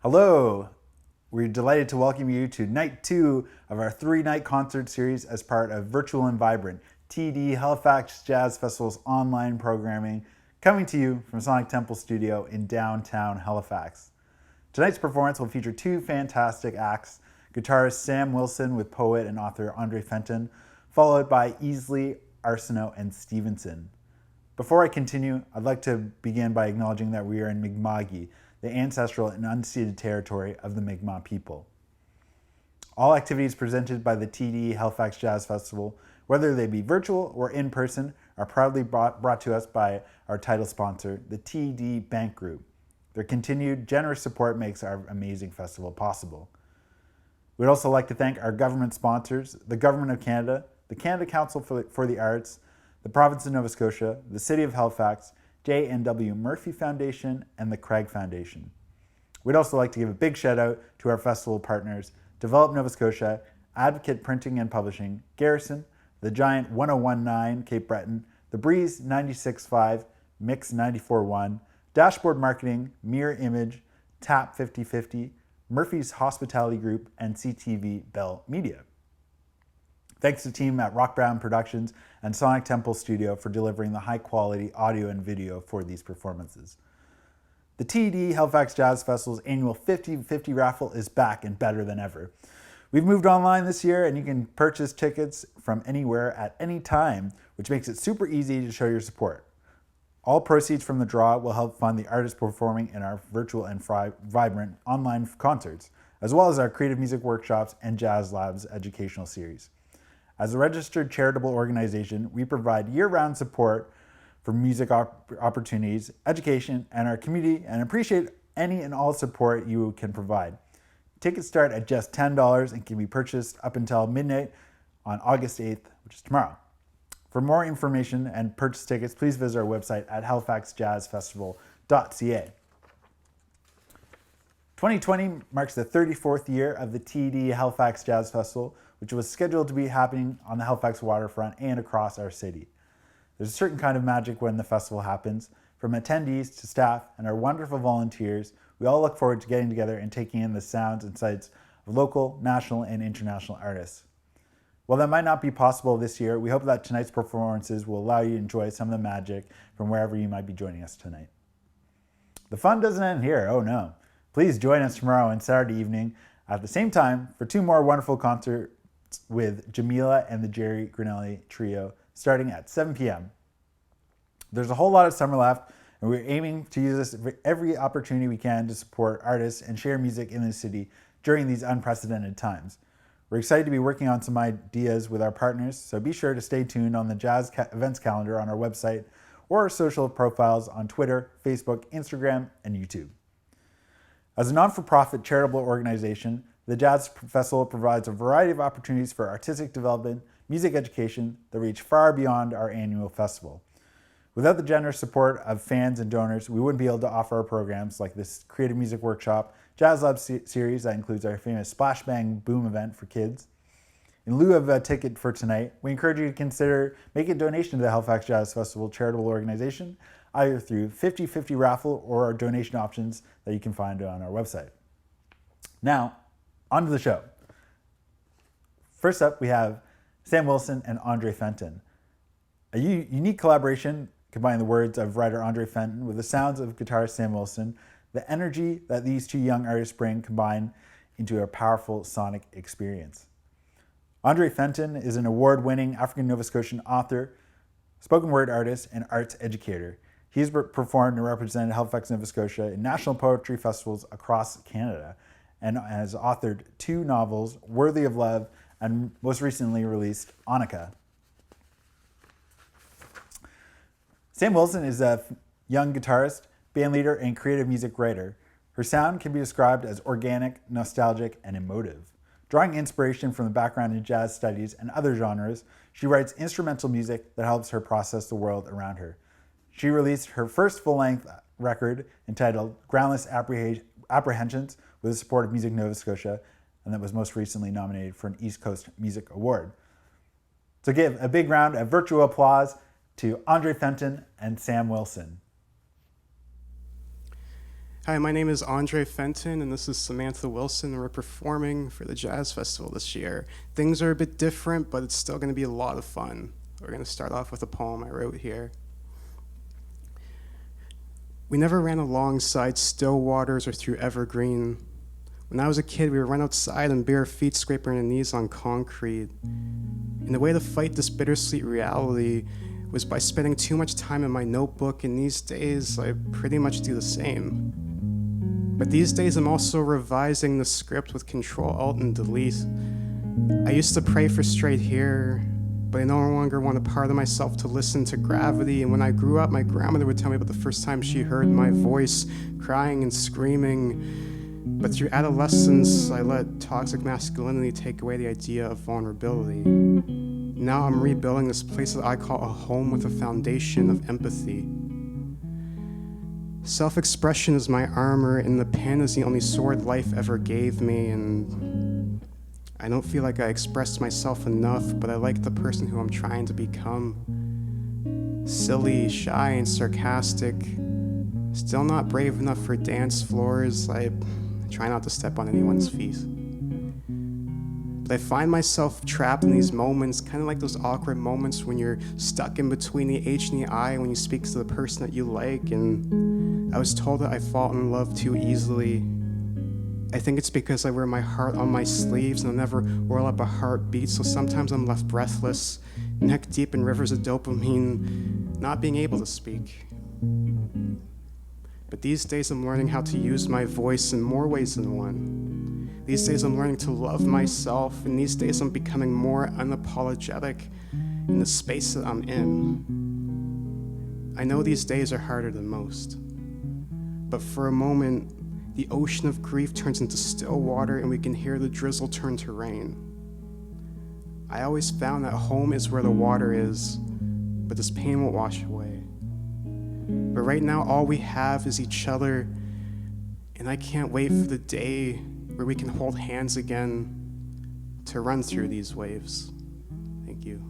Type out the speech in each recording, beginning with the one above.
Hello! We're delighted to welcome you to night 2 of our 3-night concert series as part of Virtual and Vibrant, TD Halifax Jazz Festival's online programming, coming to you from Sonic Temple Studio in downtown Halifax. Tonight's performance will feature 2 fantastic acts, guitarist Sam Wilson with poet and author Andre Fenton, followed by Easley, Arsenault, and Stevenson. Before I continue, I'd like to begin by acknowledging that we are in Mi'kma'ki, the ancestral and unceded territory of the Mi'kmaq people. All activities presented by the TD Halifax Jazz Festival, whether they be virtual or in person, are proudly brought to us by our title sponsor, the TD Bank Group. Their continued generous support makes our amazing festival possible. We'd also like to thank our government sponsors, the Government of Canada, the Canada Council for the Arts, the Province of Nova Scotia, the City of Halifax, J&W Murphy Foundation, and the Craig Foundation. We'd also like to give a big shout out to our festival partners, Develop Nova Scotia, Advocate Printing and Publishing, Garrison, The Giant 1019 Cape Breton, The Breeze 96.5, Mix 94.1, Dashboard Marketing, Mirror Image, Tap 5050, Murphy's Hospitality Group, and CTV Bell Media. Thanks to the team at Rock Brown Productions and Sonic Temple Studio for delivering the high-quality audio and video for these performances. The TD Halifax Jazz Festival's annual 50/50 raffle is back and better than ever. We've moved online this year and you can purchase tickets from anywhere at any time, which makes it super easy to show your support. All proceeds from the draw will help fund the artists performing in our virtual and vibrant online concerts, as well as our creative music workshops and Jazz Labs educational series. As a registered charitable organization, we provide year-round support for music opportunities, education, and our community, and appreciate any and all support you can provide. Tickets start at just $10 and can be purchased up until midnight on August 8th, which is tomorrow. For more information and purchase tickets, please visit our website at halifaxjazzfestival.ca. 2020 marks the 34th year of the TD Halifax Jazz Festival, which was scheduled to be happening on the Halifax waterfront and across our city. There's a certain kind of magic when the festival happens. From attendees to staff and our wonderful volunteers, we all look forward to getting together and taking in the sounds and sights of local, national, and international artists. While that might not be possible this year, we hope that tonight's performances will allow you to enjoy some of the magic from wherever you might be joining us tonight. The fun doesn't end here, oh no. Please join us tomorrow and Saturday evening at the same time for 2 more wonderful concerts with Jamila and the Jerry Grinelli Trio starting at 7 p.m. There's a whole lot of summer left, and we're aiming to use this every opportunity we can to support artists and share music in the city during these unprecedented times. We're excited to be working on some ideas with our partners, so be sure to stay tuned on the Jazz events calendar on our website or our social profiles on Twitter, Facebook, Instagram, and YouTube. As a non-for-profit charitable organization, the Jazz Festival provides a variety of opportunities for artistic development, music education that reach far beyond our annual festival. Without the generous support of fans and donors, we wouldn't be able to offer our programs like this creative music workshop, Jazz Lab series that includes our famous Splash Bang Boom event for kids. In lieu of a ticket for tonight, we encourage you to consider making a donation to the Halifax Jazz Festival charitable organization, either through 50/50 raffle or our donation options that you can find on our website. Now, on to the show. First up, we have Sam Wilson and Andre Fenton. A unique collaboration combining the words of writer Andre Fenton with the sounds of guitarist Sam Wilson. The energy that these 2 young artists bring combine into a powerful sonic experience. Andre Fenton is an award-winning African Nova Scotian author, spoken word artist, and arts educator. He's performed and represented Halifax, Nova Scotia in national poetry festivals across Canada and has authored 2 novels, Worthy of Love and most recently released Annika. Sam Wilson is a young guitarist, bandleader, and creative music writer. Her sound can be described as organic, nostalgic, and emotive. Drawing inspiration from the background in jazz studies and other genres, she writes instrumental music that helps her process the world around her. She released her first full-length record entitled Groundless Apprehensions with the support of Music Nova Scotia, and that was most recently nominated for an East Coast Music Award. So give a big round of virtual applause to Andre Fenton and Sam Wilson. Hi, my name is Andre Fenton, and this is Samantha Wilson, and we're performing for the Jazz Festival this year. Things are a bit different, but it's still going to be a lot of fun. We're going to start off with a poem I wrote here. We never ran alongside still waters or through evergreen. When I was a kid, we would run outside and bare feet scraping our knees on concrete. And the way to fight this bittersweet reality was by spending too much time in my notebook, and these days I pretty much do the same. But these days I'm also revising the script with Control, Alt, and Delete. I used to pray for straight hair, but I no longer want a part of myself to listen to gravity. And when I grew up, my grandmother would tell me about the first time she heard my voice crying and screaming. But through adolescence, I let toxic masculinity take away the idea of vulnerability. Now I'm rebuilding this place that I call a home with a foundation of empathy. Self-expression is my armor, and the pen is the only sword life ever gave me, and I don't feel like I expressed myself enough, but I like the person who I'm trying to become. Silly, shy, and sarcastic. Still not brave enough for dance floors. I try not to step on anyone's feet. But I find myself trapped in these moments, kind of like those awkward moments when you're stuck in between the H and the I when you speak to the person that you like, and I was told that I fall in love too easily. I think it's because I wear my heart on my sleeves and I never whirl up a heartbeat, so sometimes I'm left breathless, neck deep in rivers of dopamine, not being able to speak. But these days I'm learning how to use my voice in more ways than one. These days I'm learning to love myself, and these days I'm becoming more unapologetic in the space that I'm in. I know these days are harder than most, but for a moment, the ocean of grief turns into still water and we can hear the drizzle turn to rain. I always found that home is where the water is, but this pain won't wash away. But right now, all we have is each other, and I can't wait for the day where we can hold hands again to run through these waves. Thank you.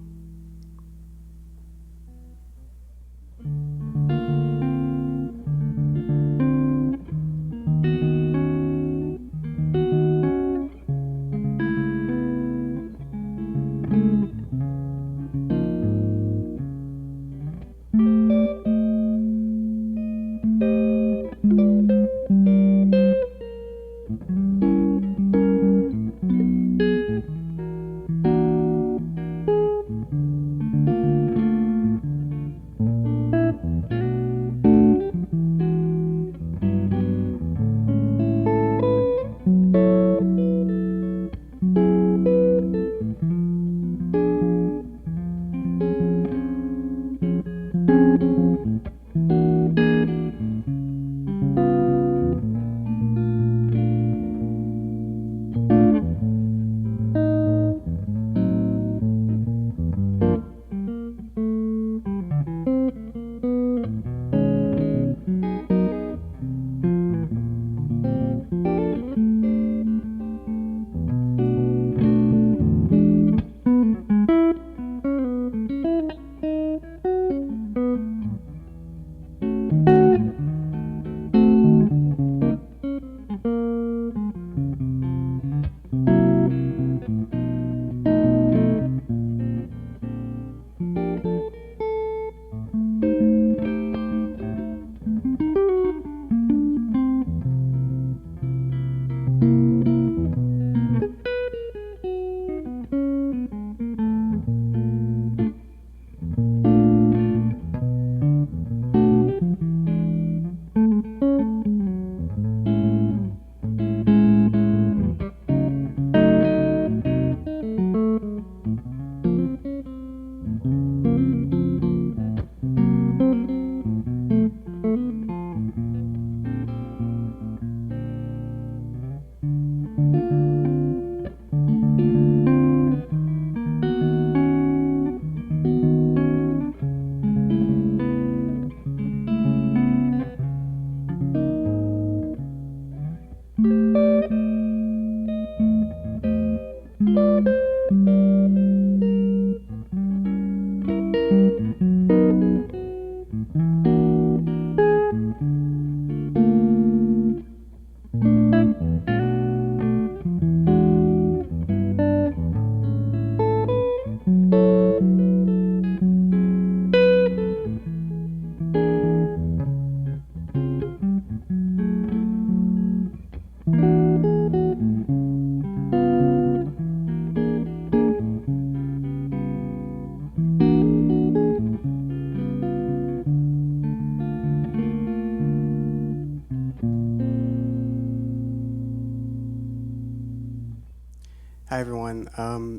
Hi, everyone.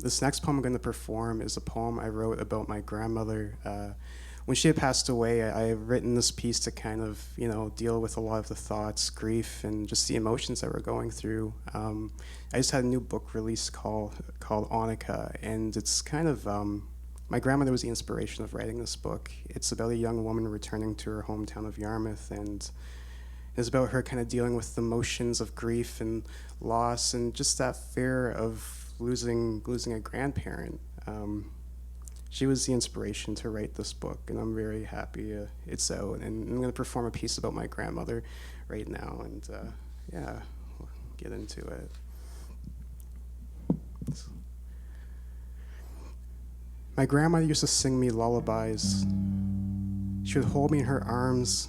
This next poem I'm going to perform is a poem I wrote about my grandmother. When she had passed away, I had written this piece to kind of, deal with a lot of the thoughts, grief, and just the emotions that we're going through. I just had a new book released called Annika, and it's kind of, my grandmother was the inspiration of writing this book. It's about a young woman returning to her hometown of Yarmouth, and it's about her kind of dealing with the emotions of grief and loss and just that fear of losing a grandparent. She was the inspiration to write this book, and I'm very happy it's out. And I'm going to perform a piece about my grandmother right now, and we'll get into it. My grandmother used to sing me lullabies. She would hold me in her arms,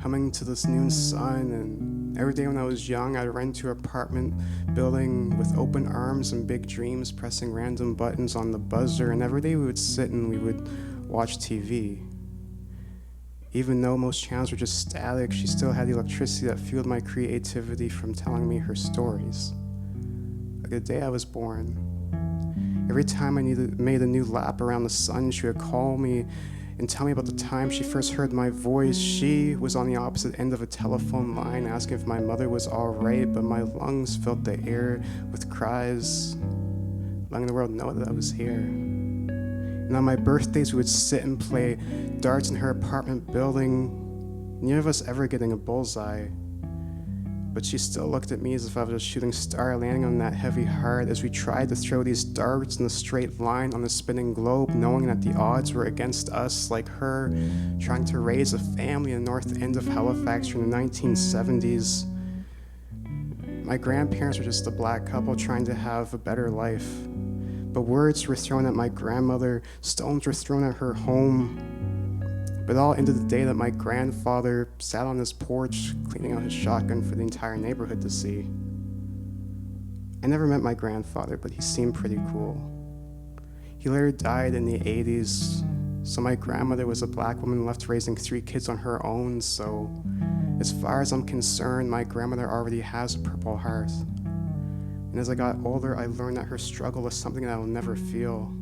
humming to this noon sun, and every day when I was young, I'd run to her apartment building with open arms and big dreams, pressing random buttons on the buzzer, and every day we would sit and we would watch TV. Even though most channels were just static, she still had the electricity that fueled my creativity from telling me her stories. Like the day I was born, every time I made a new lap around the sun, she would call me and tell me about the time she first heard my voice. She was on the opposite end of a telephone line asking if my mother was all right, but my lungs filled the air with cries, letting the world know that I was here. And on my birthdays, we would sit and play darts in her apartment building, neither of us ever getting a bullseye. But she still looked at me as if I was a shooting star landing on that heavy heart as we tried to throw these darts in a straight line on the spinning globe, knowing that the odds were against us, like her trying to raise a family in the north end of Halifax from the 1970s. My grandparents were just a black couple trying to have a better life. But words were thrown at my grandmother, stones were thrown at her home. But it all ended the day that my grandfather sat on his porch cleaning out his shotgun for the entire neighborhood to see. I never met my grandfather, but he seemed pretty cool. He later died in the 80s, so my grandmother was a black woman left raising 3 kids on her own, so as far as I'm concerned, my grandmother already has a Purple Heart. And as I got older, I learned that her struggle was something that I will never feel.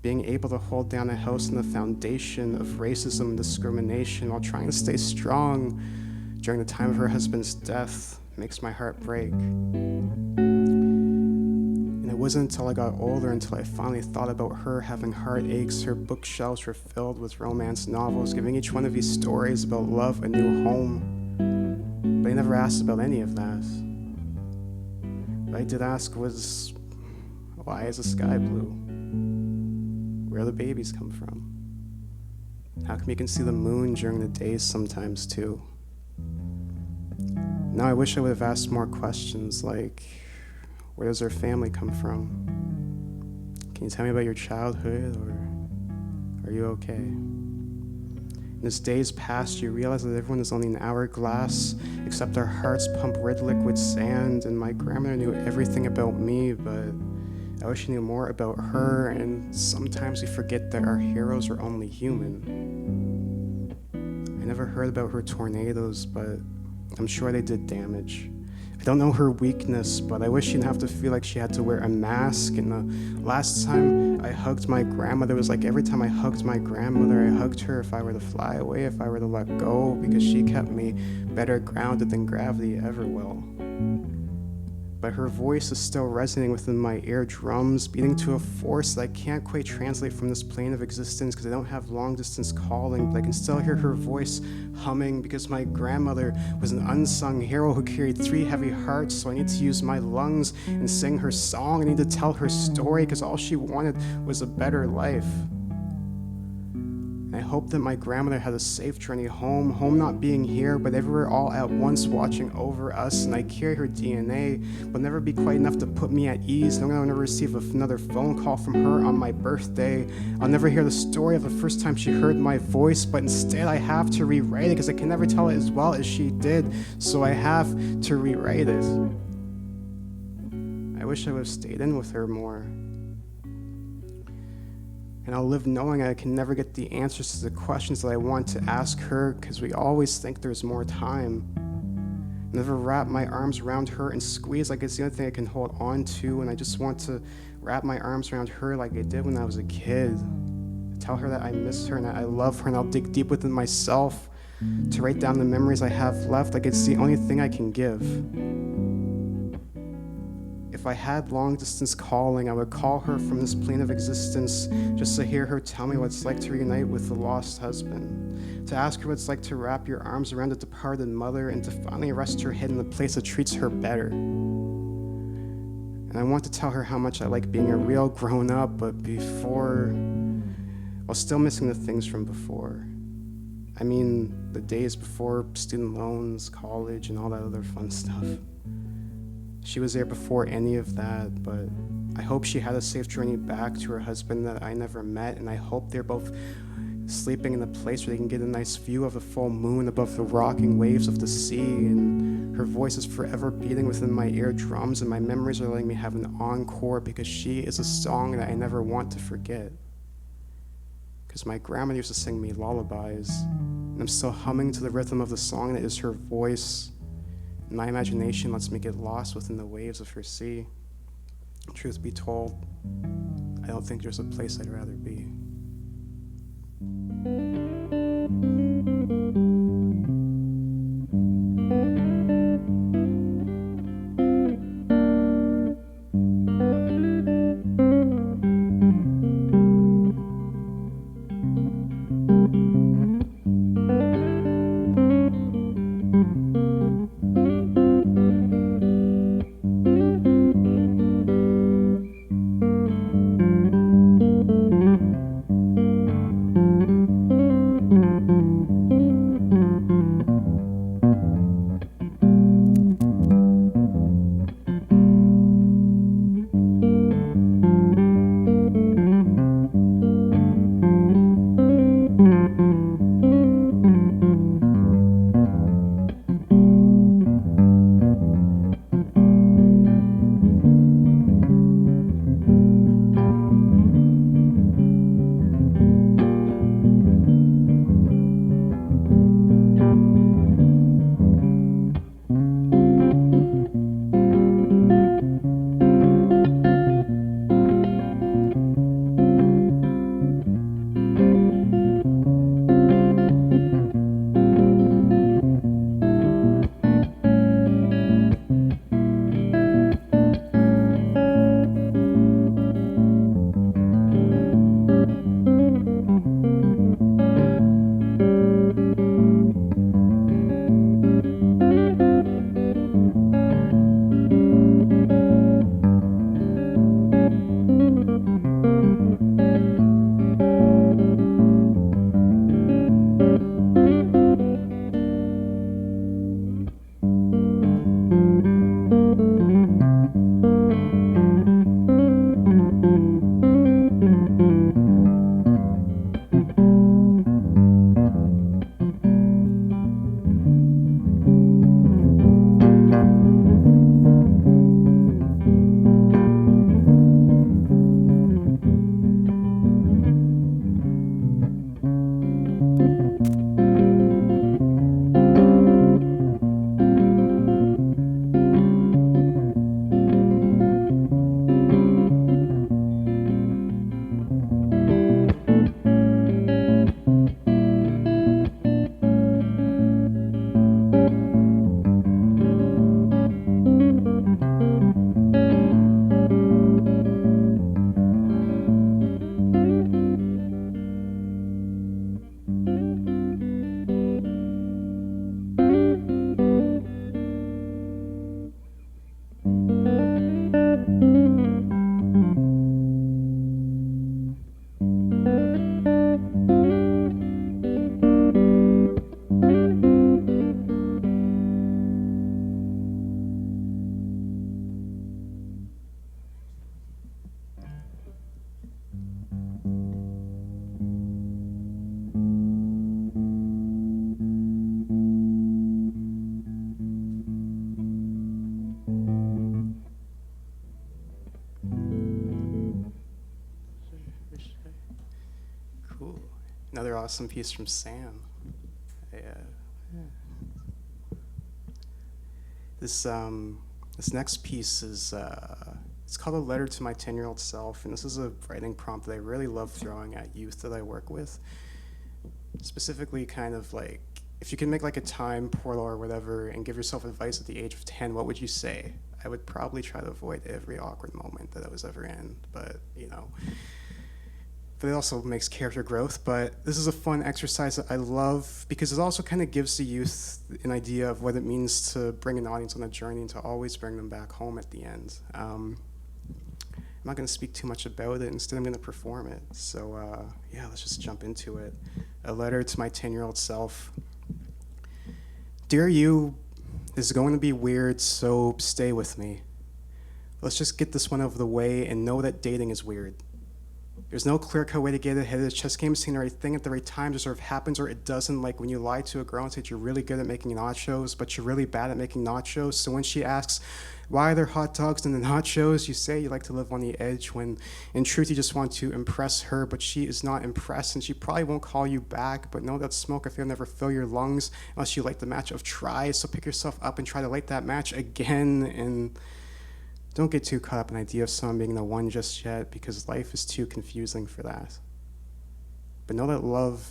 Being able to hold down a house on the foundation of racism and discrimination while trying to stay strong during the time of her husband's death makes my heart break. And it wasn't until I got older until I finally thought about her having heartaches. Her bookshelves were filled with romance novels, giving each one of these stories about love, a new home. But I never asked about any of that. What I did ask was, why is the sky blue? Where the babies come from? How come you can see the moon during the days sometimes too? Now I wish I would have asked more questions like, where does our family come from? Can you tell me about your childhood, or are you okay? And as days pass, you realize that everyone is only an hourglass, except our hearts pump red liquid sand, and my grandmother knew everything about me, but I wish I knew more about her, and sometimes we forget that our heroes are only human. I never heard about her tornadoes, but I'm sure they did damage. I don't know her weakness, but I wish she didn't have to feel like she had to wear a mask. And the last time I hugged my grandmother was like every time I hugged my grandmother, I hugged her if I were to fly away, if I were to let go, because she kept me better grounded than gravity ever will. But her voice is still resonating within my eardrums, beating to a force that I can't quite translate from this plane of existence because I don't have long-distance calling, but I can still hear her voice humming because my grandmother was an unsung hero who carried 3 heavy hearts, so I need to use my lungs and sing her song. I need to tell her story because all she wanted was a better life. I hope that my grandmother had a safe journey home not being here, but everywhere all at once watching over us, and I carry her DNA, but never be quite enough to put me at ease, knowing I'll never receive another phone call from her on my birthday. I'll never hear the story of the first time she heard my voice, but instead I have to rewrite it because I can never tell it as well as she did, so I have to rewrite it. I wish I would have stayed in with her more. And I'll live knowing I can never get the answers to the questions that I want to ask her because we always think there's more time. And never wrap my arms around her and squeeze like it's the only thing I can hold on to, and I just want to wrap my arms around her like I did when I was a kid. Tell her that I miss her and that I love her, and I'll dig deep within myself to write down the memories I have left like it's the only thing I can give. If I had long distance calling, I would call her from this plane of existence just to hear her tell me what it's like to reunite with the lost husband, to ask her what it's like to wrap your arms around a departed mother and to finally rest her head in a place that treats her better. And I want to tell her how much I like being a real grown-up, but while still missing the things from before. I mean, the days before student loans, college, and all that other fun stuff. She was there before any of that, but I hope she had a safe journey back to her husband that I never met, and I hope they're both sleeping in a place where they can get a nice view of the full moon above the rocking waves of the sea, and her voice is forever beating within my eardrums, and my memories are letting me have an encore because she is a song that I never want to forget. Because my grandma used to sing me lullabies, and I'm still humming to the rhythm of the song that is her voice. My imagination lets me get lost within the waves of her sea. Truth be told, I don't think there's a place I'd rather be. Another awesome piece from Sam. This next piece is it's called A Letter to My 10-Year-Old Self, and this is a writing prompt that I really love throwing at youth that I work with. Specifically, kind of like, if you can make like a time portal or whatever and give yourself advice at the age of 10, what would you say? I would probably try to avoid every awkward moment that I was ever in, but but it also makes character growth. But this is a fun exercise that I love because it also kind of gives the youth an idea of what it means to bring an audience on a journey and to always bring them back home at the end. I'm not going to speak too much about it. Instead, I'm going to perform it. So yeah, let's just jump into it. A letter to my 10-year-old self. Dear you, this is going to be weird, so stay with me. Let's just get this one over the way and know that dating is weird. There's no clear-cut way to get ahead of the chess game, saying the right thing at the right time just sort of happens or it doesn't, like when you lie to a girl and say you're really good at making nachos, but you're really bad at making nachos. So when she asks, why are there hot dogs in the nachos, you say you like to live on the edge when in truth you just want to impress her, but she is not impressed and she probably won't call you back, but know that smoke, I feel, never fill your lungs unless you light the match of try. So pick yourself up and try to light that match again, and don't get too caught up in the idea of someone being the one just yet, because life is too confusing for that. But know that love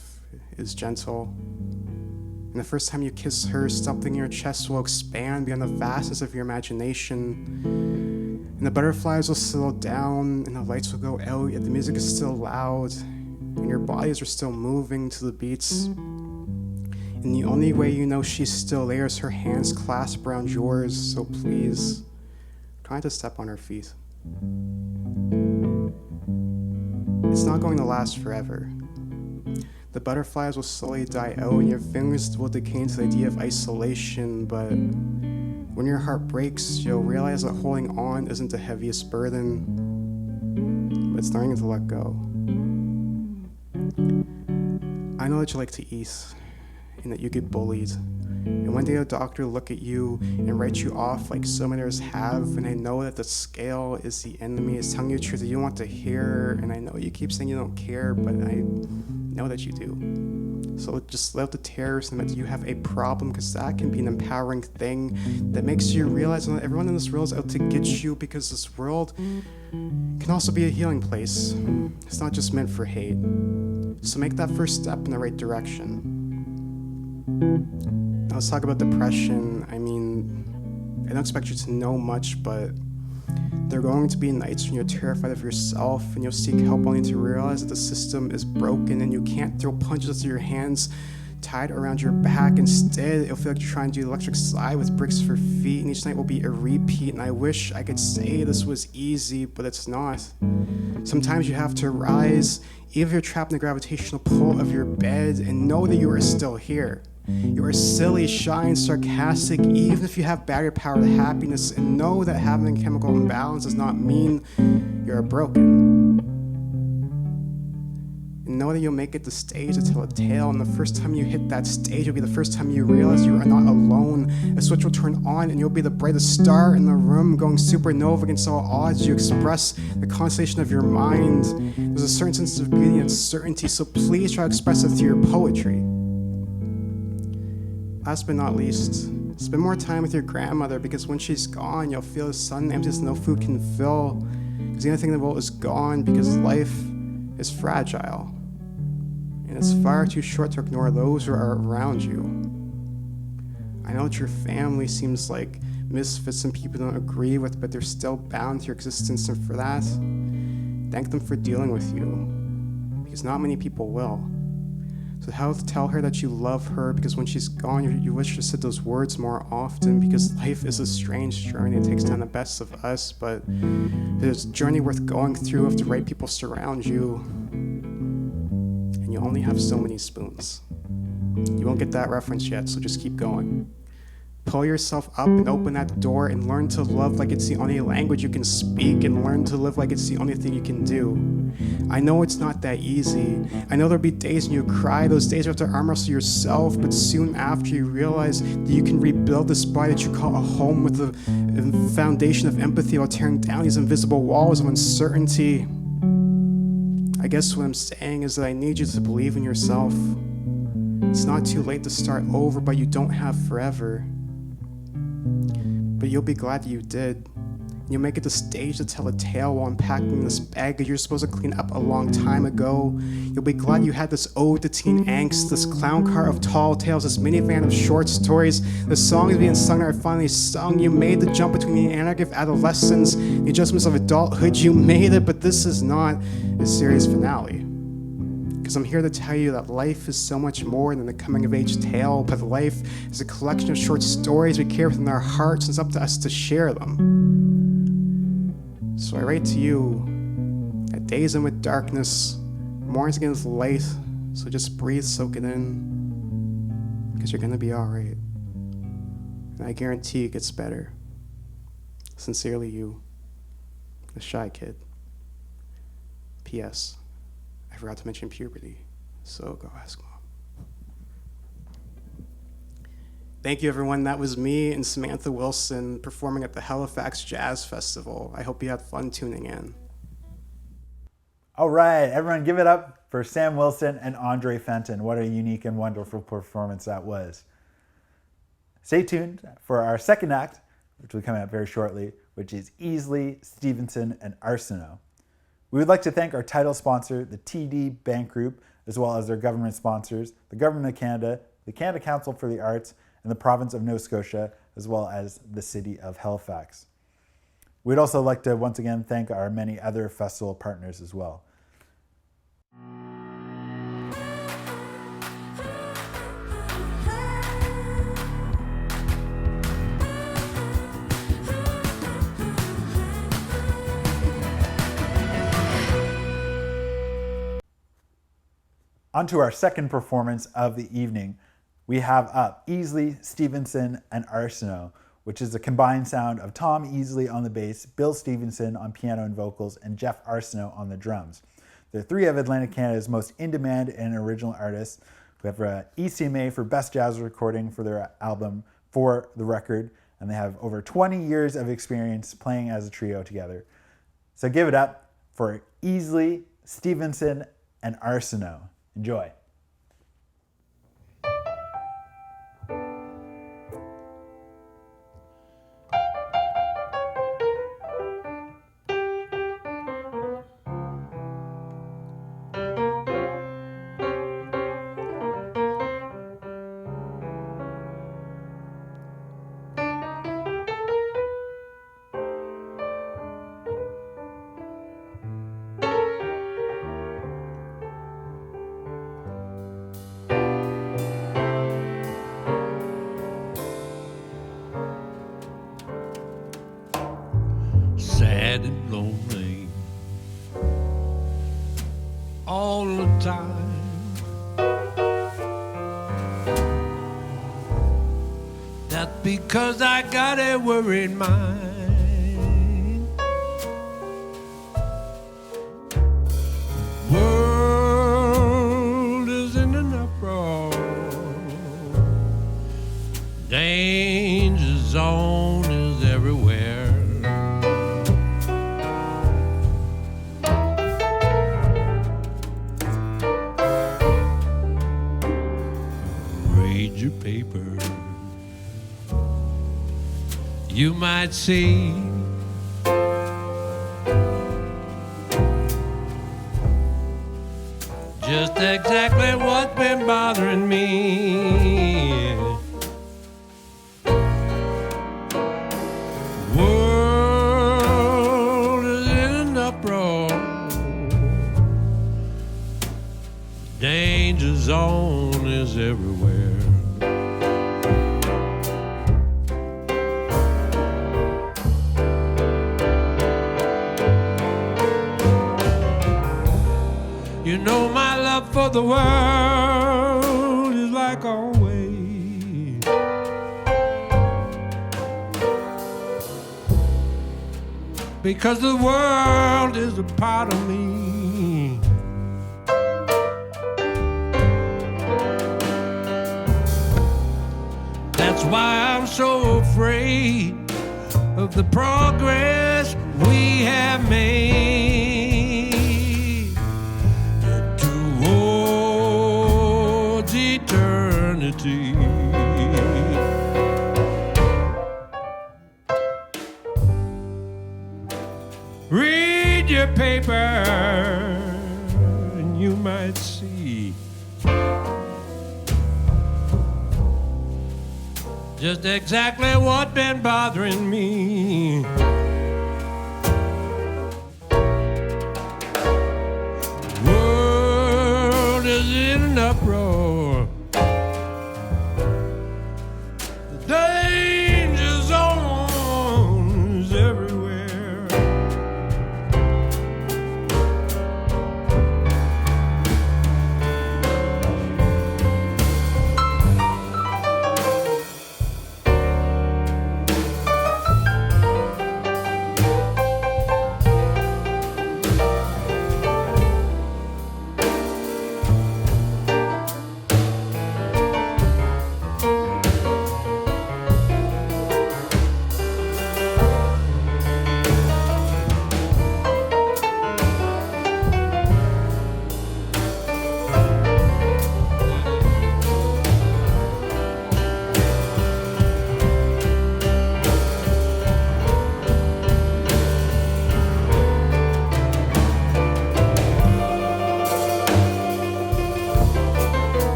is gentle. And the first time you kiss her, something in your chest will expand beyond the vastness of your imagination. And the butterflies will settle down, and the lights will go out, yet the music is still loud, and your bodies are still moving to the beats. And the only way you know she's still there is her hands clasped around yours, so please, trying to step on her feet. It's not going to last forever. The butterflies will slowly die out and your fingers will decay into the idea of isolation, but when your heart breaks, you'll realize that holding on isn't the heaviest burden, but it's learning to let go. I know that you like to eat and that you get bullied. And one day a doctor will look at you and write you off like so many others have, and I know that the scale is the enemy. It's telling you the truth that you want to hear, and I know you keep saying you don't care, but I know that you do. So just let the terrors and that you have a problem, because that can be an empowering thing that makes you realize that everyone in this world is out to get you, because this world can also be a healing place. It's not just meant for hate. So make that first step in the right direction. Now let's talk about depression. I mean, I don't expect you to know much, but there are going to be nights when you're terrified of yourself and you'll seek help only to realize that the system is broken and you can't throw punches with your hands tied around your back. Instead, it'll feel like you're trying to do the electric slide with bricks for feet, and each night will be a repeat. And I wish I could say this was easy, but it's not. Sometimes you have to rise, even if you're trapped in the gravitational pull of your bed, and know that you are still here. You are silly, shy, and sarcastic, even if you have barrier power to happiness, and know that having a chemical imbalance does not mean you're broken. And know that you'll make it the stage to tell a tale, and the first time you hit that stage will be the first time you realize you are not alone. A switch will turn on, and you'll be the brightest star in the room, going supernova against all odds. You express the constellation of your mind. There's a certain sense of beauty and certainty, so please try to express it through your poetry. Last but not least, spend more time with your grandmother, because when she's gone, you'll feel the sun emptiness no food can fill. Because the only thing in the world is gone, because life is fragile. And it's far too short to ignore those who are around you. I know that your family seems like misfits and people don't agree with, but they're still bound to your existence, and for that, thank them for dealing with you. Because not many people will. So how to tell her that you love her, because when she's gone, you wish you said those words more often, because life is a strange journey. It takes down the best of us, but it's a journey worth going through if the right people surround you. And you only have so many spoons. You won't get that reference yet, so just keep going. Pull yourself up and open that door and learn to love like it's the only language you can speak, and learn to live like it's the only thing you can do. I know it's not that easy. I know there'll be days when you cry. Those days you have to arm wrestle yourself, but soon after you realize that you can rebuild this body that you call a home with a foundation of empathy while tearing down these invisible walls of uncertainty. I guess what I'm saying is that I need you to believe in yourself. It's not too late to start over, but you don't have forever. but you'll be glad you did. You'll make it to stage to tell a tale while unpacking this bag that you're supposed to clean up a long time ago. You'll be glad you had this ode to teen angst, this clown car of tall tales, this minivan of short stories. The songs being sung are finally sung. You made the jump between the anarchy of adolescence, the adjustments of adulthood. You made it, but this is not a series finale. Because I'm here to tell you that life is so much more than a coming-of-age tale, but life is a collection of short stories we carry within our hearts, and it's up to us to share them. So I write to you that days end with darkness, mornings begin with light, so just breathe, soak it in, because you're gonna be all right. And I guarantee it gets better. Sincerely you, the shy kid. P.S. I forgot to mention puberty, so go ask mom. Thank you, everyone. That was me and Samantha Wilson performing at the Halifax Jazz Festival. I hope you had fun tuning in. All right, everyone give it up for Sam Wilson and Andre Fenton. What a unique and wonderful performance that was. Stay tuned for our second act, which will be coming up very shortly, which is Easley, Stevenson, and Arsenault. We would like to thank our title sponsor, the TD Bank Group, as well as their government sponsors, the Government of Canada, the Canada Council for the Arts, and the Province of Nova Scotia, as well as the City of Halifax. We'd also like to once again thank our many other festival partners as well. On to our second performance of the evening. We have up Easley, Stevenson, and Arsenault, which is a combined sound of Tom Easley on the bass, Bill Stevenson on piano and vocals, and Geoff Arsenault on the drums. They're three of Atlantic Canada's most in-demand and original artists who have ECMA for Best Jazz Recording for their album For the Record, and they have over 20 years of experience playing as a trio together. So give it up for Easley, Stevenson, and Arsenault. Enjoy. Sad and lonely all the time. That's because I got a worried mind. World is in an uproar. Danger zone is everywhere. Your paper, you might see just exactly what's been bothering me. World is in an uproar. Danger zone is everywhere. You know my love for the world is like always. Because the world is a part of me. That's why I'm so afraid of the progress we have made. Eternity. paper and you might see just exactly what been bothering me. World is in an uproar. The danger zone is everywhere.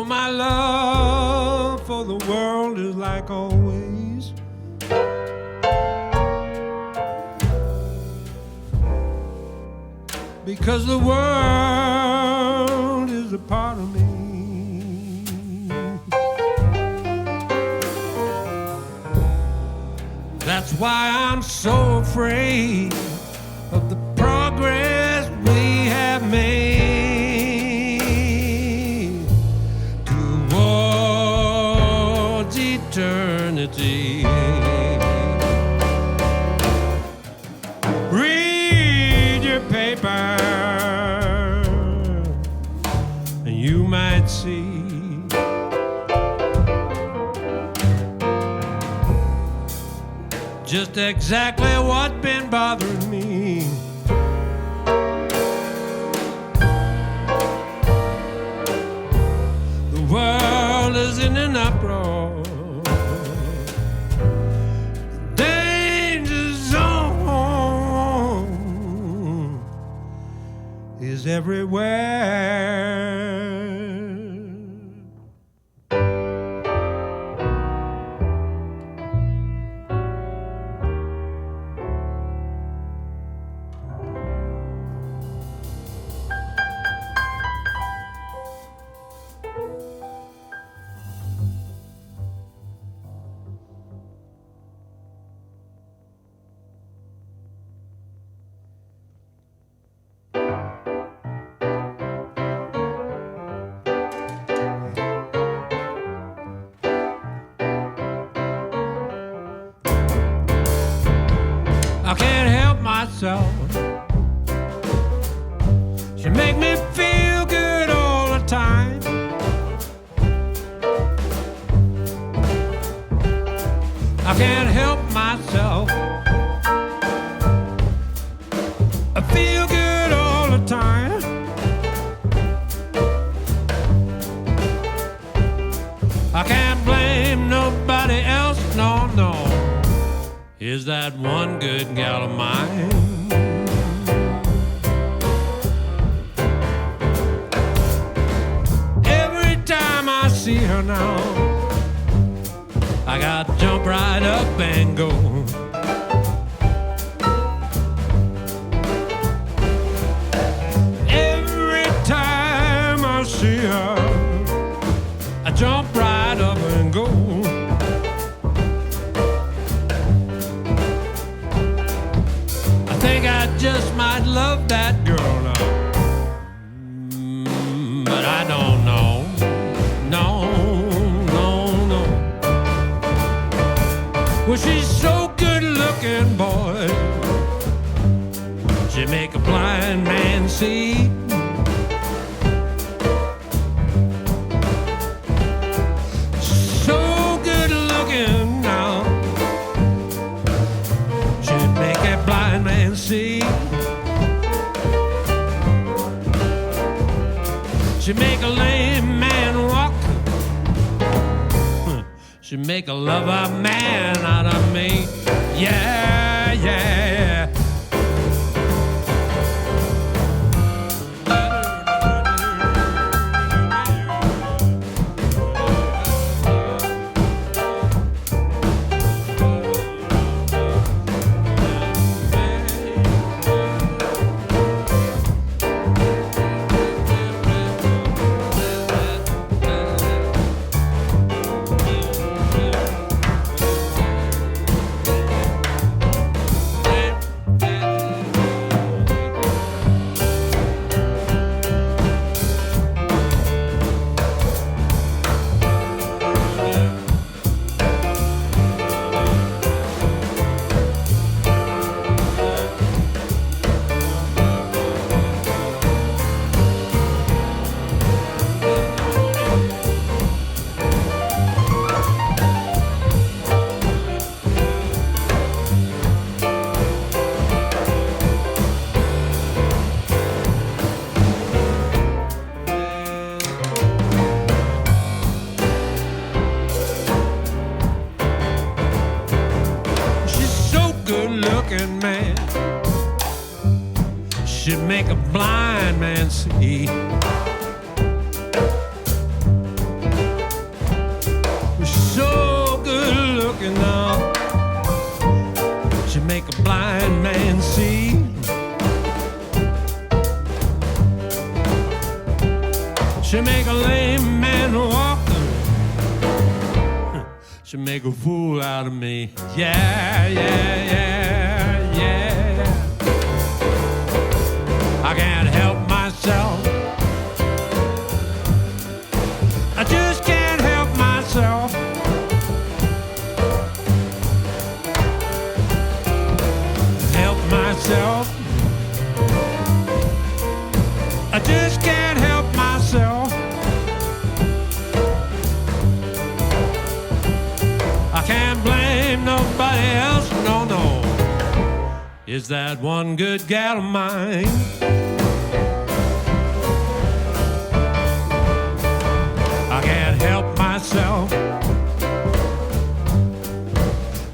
My love for the world is like always. Because the world is a part of me. That's why I'm so afraid of the progress we have made. Eternity. Read your paper and you might see just exactly what's been bothering me. The world is in an uproar. Is everywhere. I can't help myself. She make me feel good all the time. I can't help myself. I feel good all the time. I can't blame nobody else, no, no. Is that one good gal of mine? Every time I see her now, I got to jump right up and go. Every time I see her, I jump right up and go. I just might love that girl now, but I don't know, no, no. She make a blind man see. So good looking now. She make a blind man see. She make a lame man walk. She make a lover man out of me. Yeah, yeah. Make a blind man see. So good looking now. She make a blind man see. She make a lame man walk. She make a fool out of me. Yeah, yeah, yeah, yeah. I can't help myself. I just can't help myself. Help myself. I just can't help myself. I can't blame nobody else, no, no. Is that one good gal of mine? I can't help myself.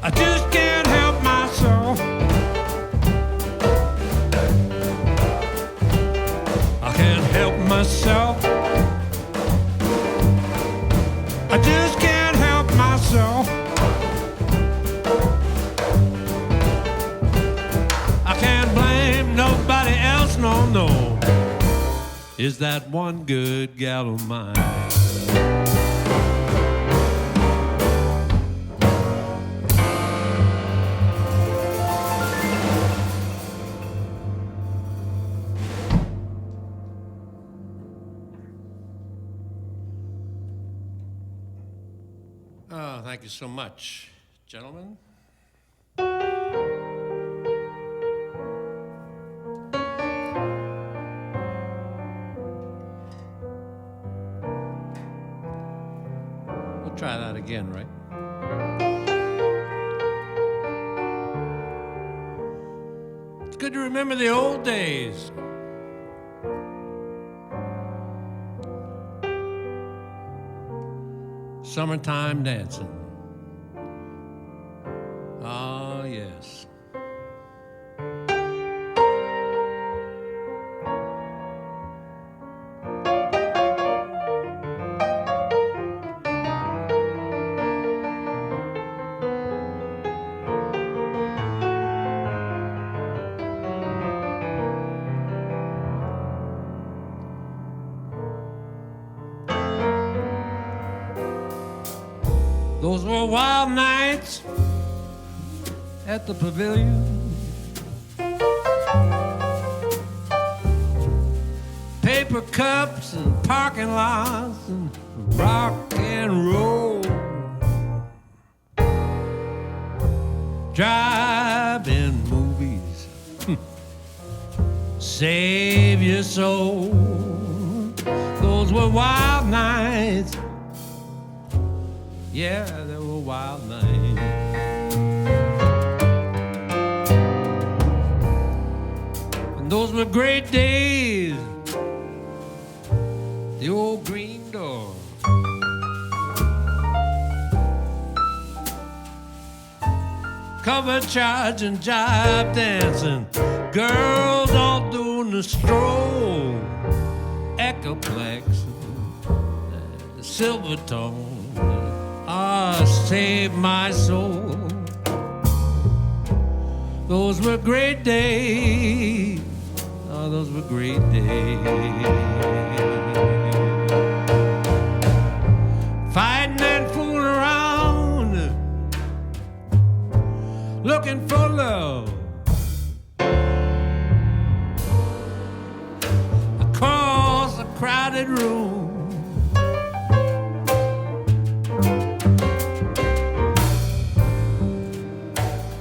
I just can't help myself. I can't help myself. I just can't help myself. I can't blame nobody else, no, no. Is that one good gal of mine? Oh, thank you so much, gentlemen. We'll try that again, right? It's good to remember the old days. Summertime dancing. Ah, yes. Those were wild nights at the pavilion. Paper cups and parking lots and rock and roll. Drive-in movies save your soul. Those were wild nights. Yeah, they were wild nights. And those were great days. The old green door. Cover charge and jive dancing, girls all doing the stroll. Echoplex, silver tone, save my soul. Those were great days. Oh, those were great days. Fighting and fooling around, looking for love. Across a crowded room,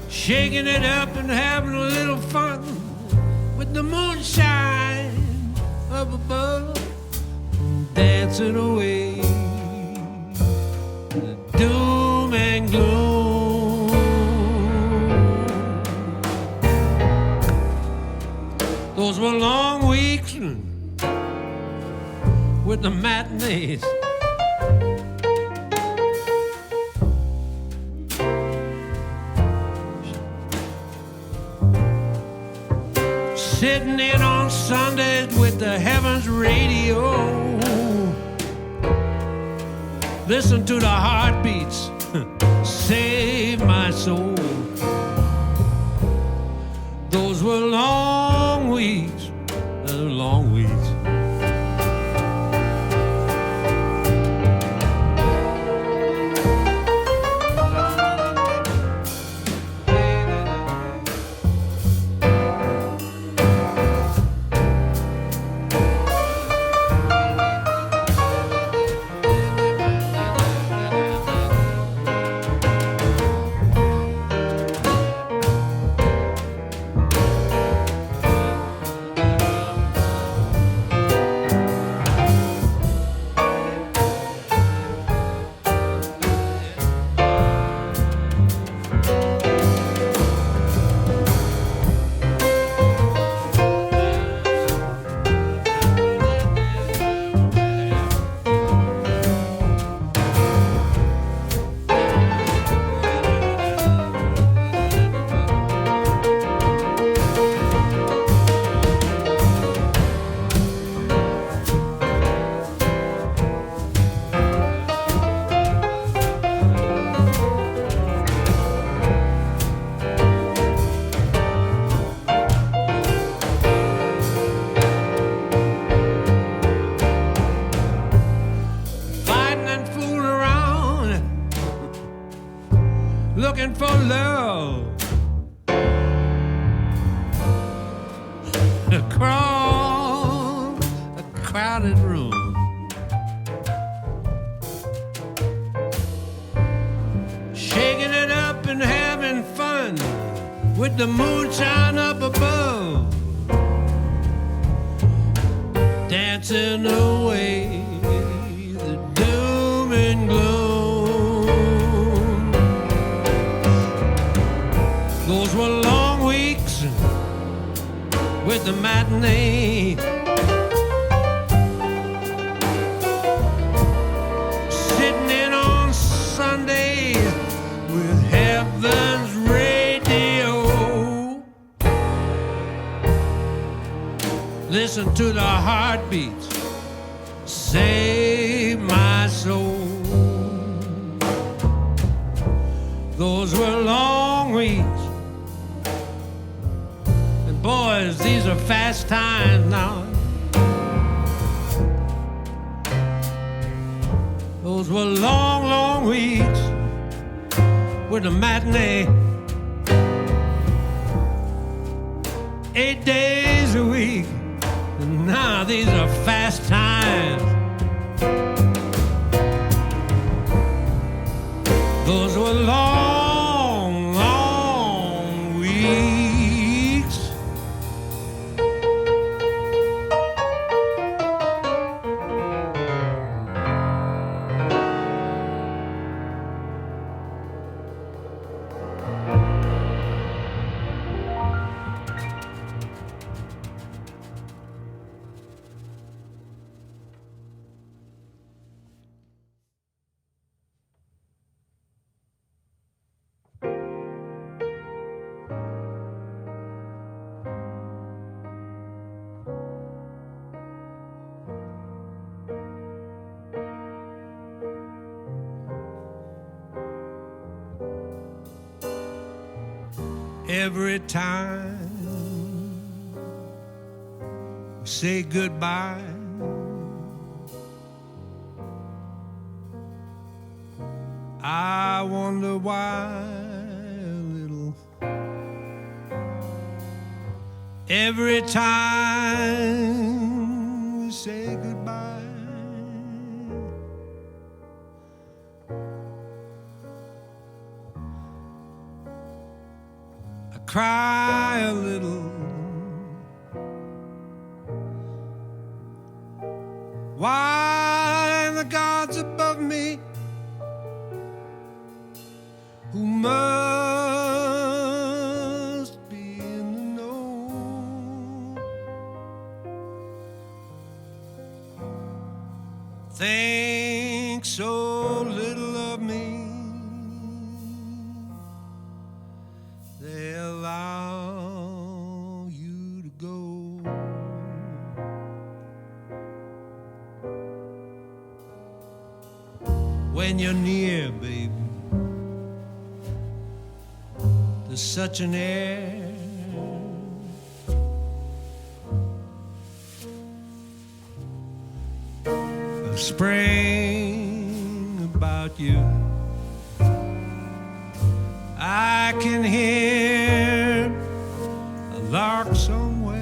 shaking it up and having a little fun with the moonshine up above, dancing away the doom and gloom. Those were long weeks with the matinees. Sitting in on Sundays with the Heavens radio. Listen to the heartbeats, save my soul. Those were long weeks, long weeks. Looking for love across a crowded room, shaking it up and having fun with the moonshine up above, dancing away the doom and gloom. Those were long weeks with the matinee. Sitting in on Sunday with Heaven's radio. Listen to the heartbeats, save my soul. Those were long weeks. Boys, these are fast times now. Those were long, long weeks with a matinee. 8 days a week. And now these are fast times. Those were long, long weeks. every time we say goodbye. I wonder why a little every time we say goodbye. I cry a little. Why the gods above me, who must be in the know, think so little of me, they allow you to go. When you're near, baby, there's such an air of spring about you. I can hear a lark somewhere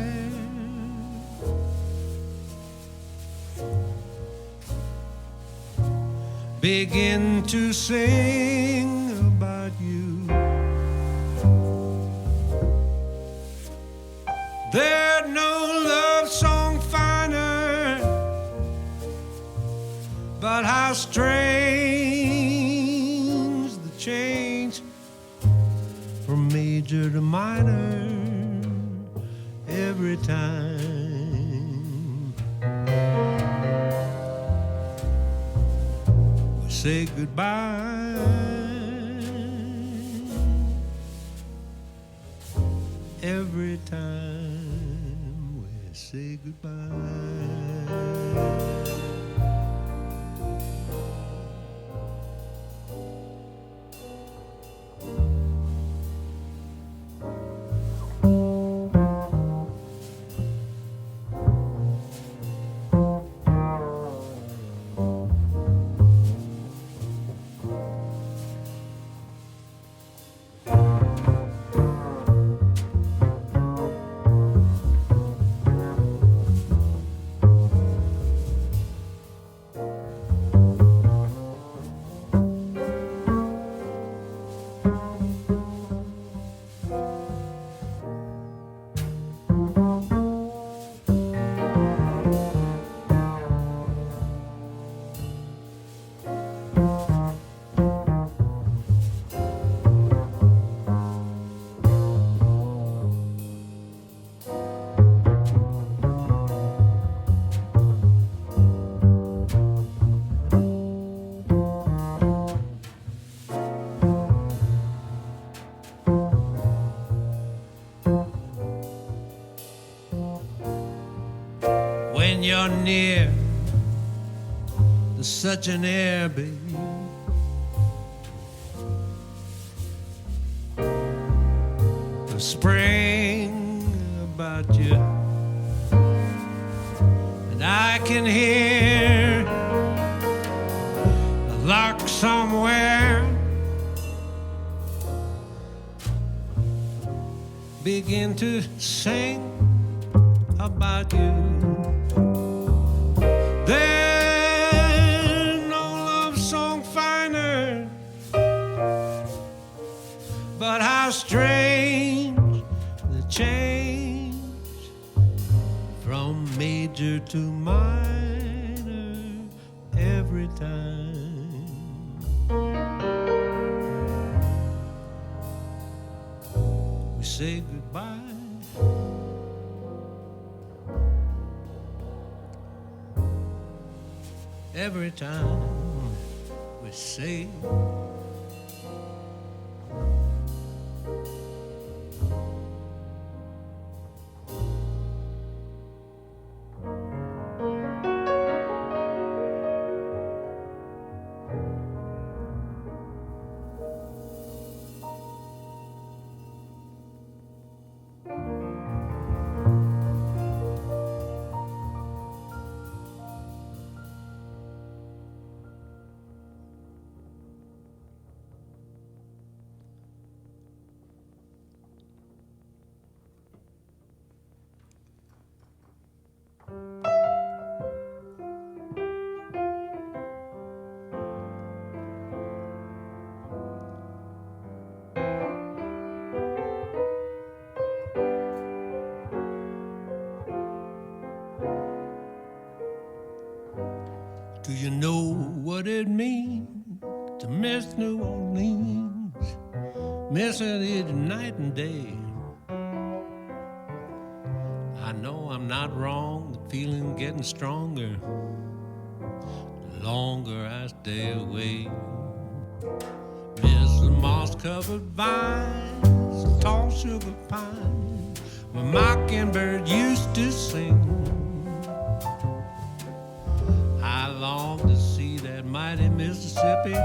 begin to sing about you. There's no love song finer, but how strange the change from major to minor every time we say goodbye. Every time we say goodbye. When you're near, there's such an air, baby, of spring about you. And I can hear a lark somewhere begin to sing about you. There's no love song finer, but how strange the change from major to minor every time we say goodbye. Every time we say you know what it means to miss New Orleans? Missing it night and day. I know I'm not wrong, the feeling getting stronger the longer I stay away. Miss the moss-covered vines, tall sugar pines, where mockingbird used to sing. I long to see that mighty Mississippi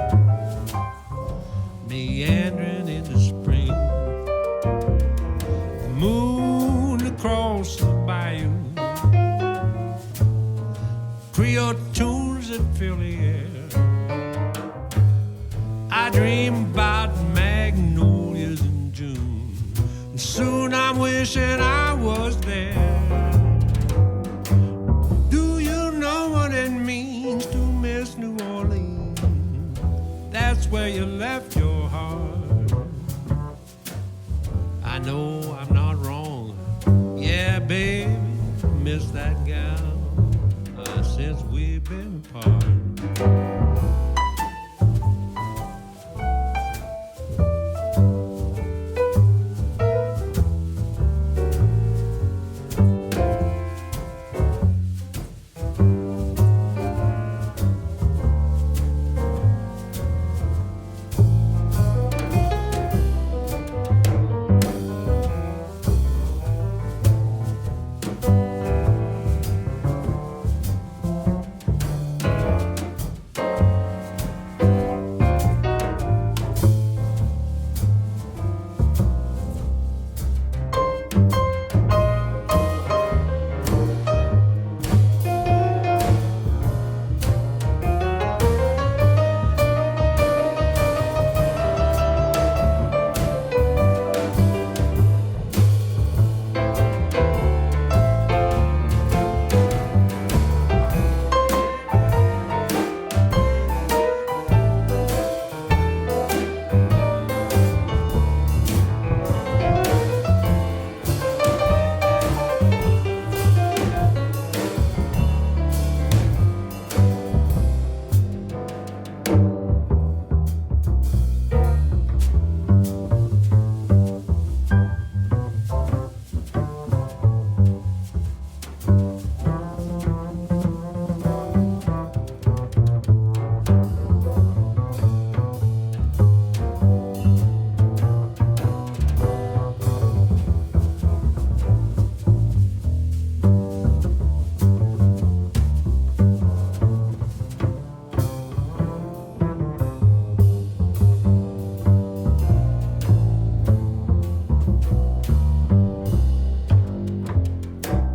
meandering in the spring. The moon across the bayou, Creole tunes that fill the air. I dream about magnolias in June, and soon I'm wishing I was there. Do you know what it means to miss New Orleans? That's where you left your heart. I know I'm not wrong. Yeah, baby, miss that gal since we've been apart.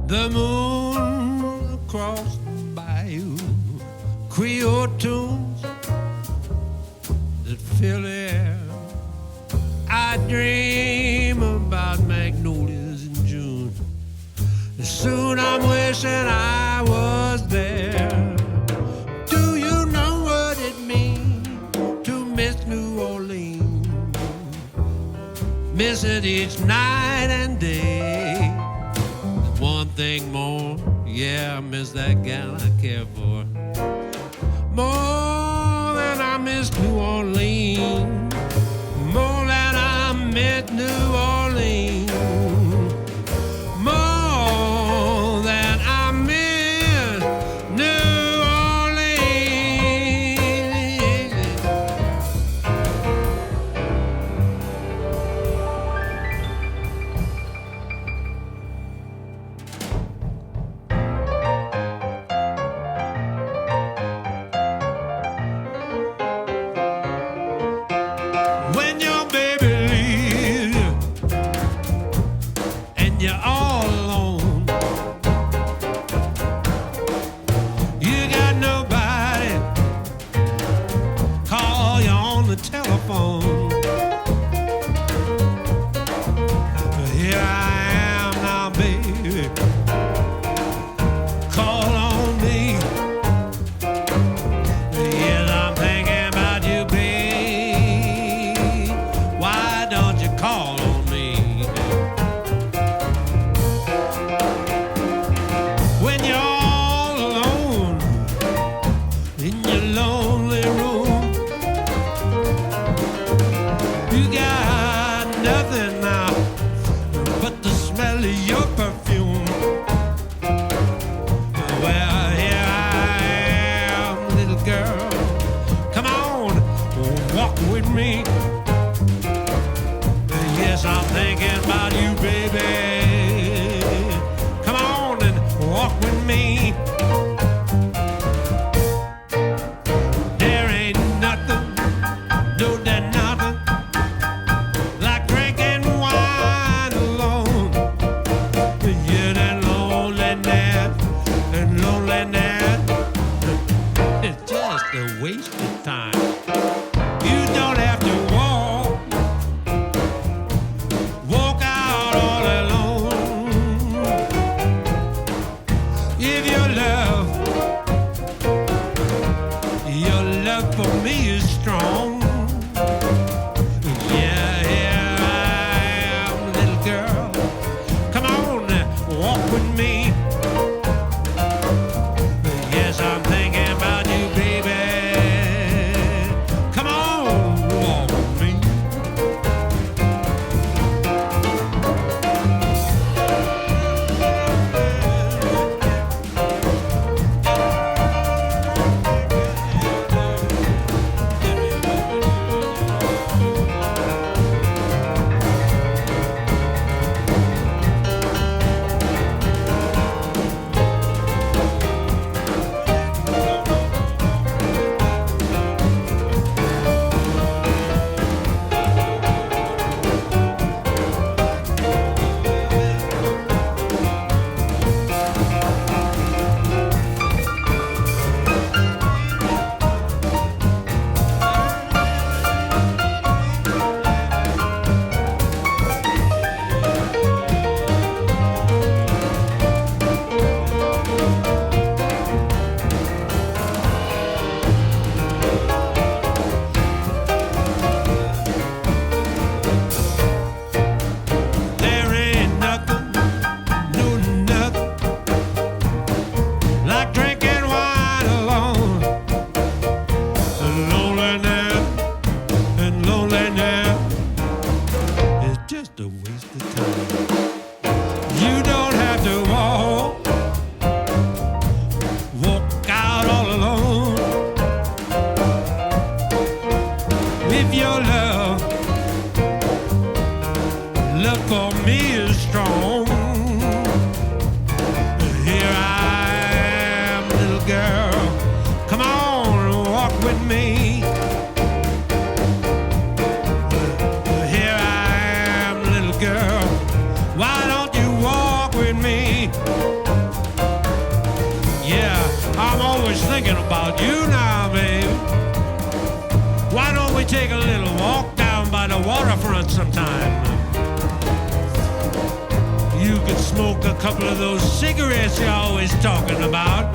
The moon across the bayou, Creole tunes that fill the air. I dream about magnolias in June, and soon I'm wishing I was there. Do you know what it means to miss New Orleans? Miss it each night and day. One thing more, yeah, I miss that gal I care for more than I miss New Orleans, more than I miss New Orleans, more than I miss New Orleans. When your baby leaves, waste of time. You don't have to walk out all alone. If your love for me is strong. Yeah, here I am, little girl. Come on, walk with me. Yes, I'm thinking about you, baby. Come on, walk with me. Thinking about you now, baby. Why don't we take a little walk down by the waterfront sometime? You could smoke a couple of those cigarettes you're always talking about.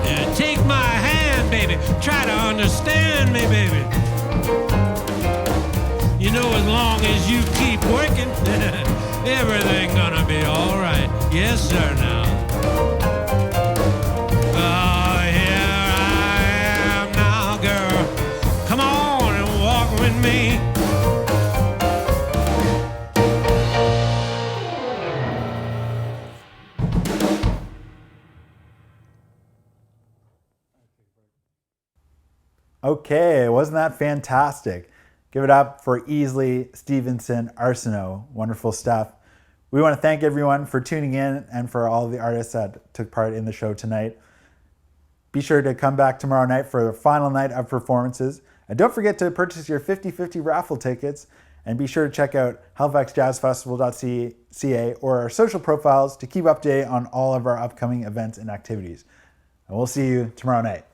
Yeah, take my hand, baby. Try to understand me, baby. You know, as long as you keep working, everything's gonna be all right. Yes, sir, now. Me. Okay, wasn't that fantastic? Give it up for Easley, Stevenson, Arsenault. Wonderful stuff. We want to thank everyone for tuning in and for all the artists that took part in the show tonight. Be sure to come back tomorrow night for the final night of performances. And don't forget to purchase your 50/50 raffle tickets, and be sure to check out halifaxjazzfestival.ca or our social profiles to keep up to date on all of our upcoming events and activities. And we'll see you tomorrow night.